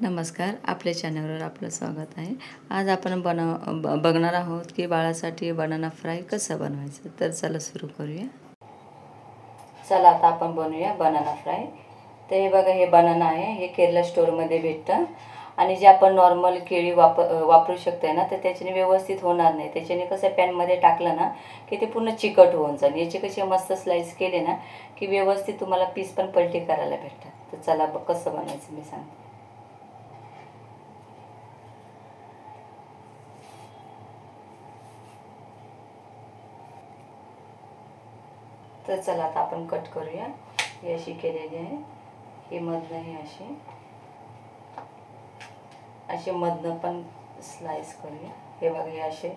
नमस्कार, आपल्या चॅनलवर आपलं स्वागत आहे. आज आपण बघणार आहोत की बाळासाठी बनाना फ्राय कसं बनवायचं. तर चला सुरू करूया. चला आता आपण बनवूया बनाना फ्राय. तर हे बघा, हे बनाना आहे, हे केरला स्टोअरमध्ये भेटतं आणि जे आपण नॉर्मल केळी वापरू शकतो ना, तर त्याच्याने व्यवस्थित होणार नाही. त्याच्याने कसं पॅनमध्ये टाकलं ना की ते पूर्ण चिकट होऊन जाईल. याचे कसे मस्त स्लाइस केले ना की व्यवस्थित तुम्हाला पीस पण पलटी करायला भेटतात. तर चला कसं बनायचं मी सांगते. तर चला आता आपण कट करूया. ही अशी केलेली आहे, ही मधनं ही अशी मधनं पण स्लाइस करूया. हे बघा, हे असे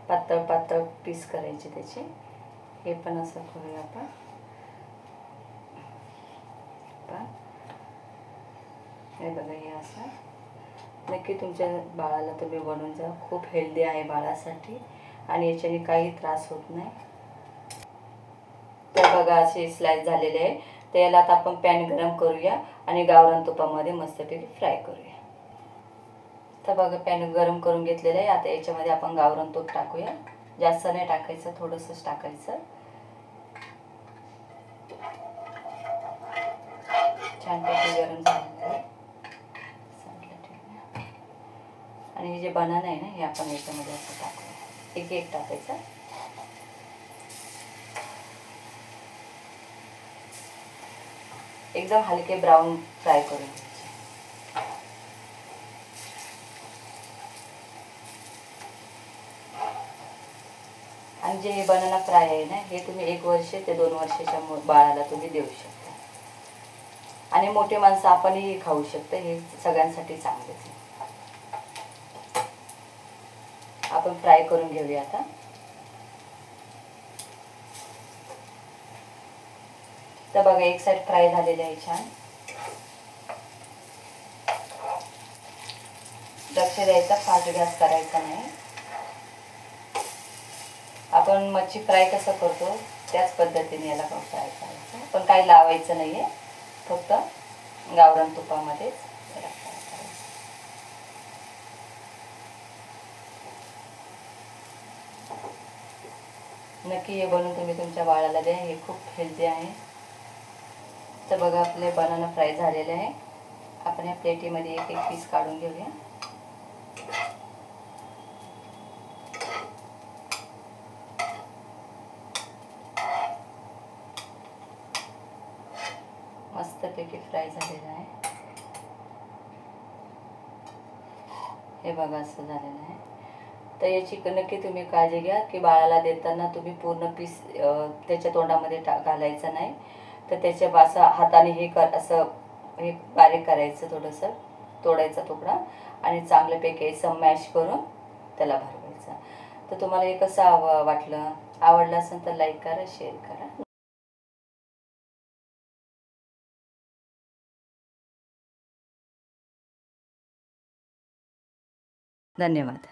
पातळ पातळ पीस करायचे त्याचे. हे पण असं करूया आपण. हे बघा, हे असं नक्की तुमच्या बाळाला तुम्ही बनवून जा. खूप हेल्दी आहे बाळासाठी आणि याच्याने काही त्रास होत नाही. तर बघा, असे स्लाइस झालेले आहे. तर याला आता आपण पॅन गरम करूया आणि गावरान तुपामध्ये मस्तपैकी फ्राय करूया. तर बघा, पॅन गरम करून घेतलेलं आहे. आता याच्यामध्ये आपण गावरान तूप टाकूया. जास्त नाही टाकायचं, थोडंसंच टाकायचं. छानपैकी गरम झालेलं आहे. आणि हे जे बनाना आहे ना, हे आपण याच्यामध्ये असं टाकूया. एक एक टाकायचं. एकदम हलके ब्राऊन फ्राय करून घ्यायचे. आणि जे हे बनाना फ्राय आहे ना, हे तुम्ही 1 वर्ष ते 2 वर्षाच्या बाळाला तुम्ही देऊ शकता. आणि मोठे माणसं आपणही खाऊ शकतो. हे सगळ्यांसाठी चांगलेच आहे. आपण फ्राय करून घेऊया आता. तर बघा, एक साइड फ्राय झालेली आहे छान. लक्ष द्यायचं, फास्ट गॅस करायचा नाही. आपण मच्छी फ्राय कसं करतो त्याच पद्धतीने याला पण फ्राय करायचं. पण काही लावायचं नाही आहे, फक्त गावरान तुपामध्येच याला फ्राय करायचं. नक्की हे बनवून तुम्ही तुमच्या बाळाला द्या. हे खूप हेल्दी आहे. तर बघा, आपले बनाना फ्राय झालेले आहे. आपण या प्लेटीमध्ये एक एक पीस काढून घेऊया. मस्तपैकी फ्राय झालेलं आहे. हे बघा, असं झालेलं आहे. तर याची नक्की तुम्ही काळजी घ्या की बाळाला देताना तुम्ही पूर्ण पीस त्याच्या तोंडामध्ये घालायचं नाही. तर त्याच्या असं हाताने असं हे बारीक करायचं, थोडंसं तोडायचा तुकडा आणि चांगल्यापैकी असं मॅश करून त्याला भरवायचं. तर तुम्हाला हे कसं वाटलं? आवडलं असेल तर लाईक करा, शेअर करा. धन्यवाद.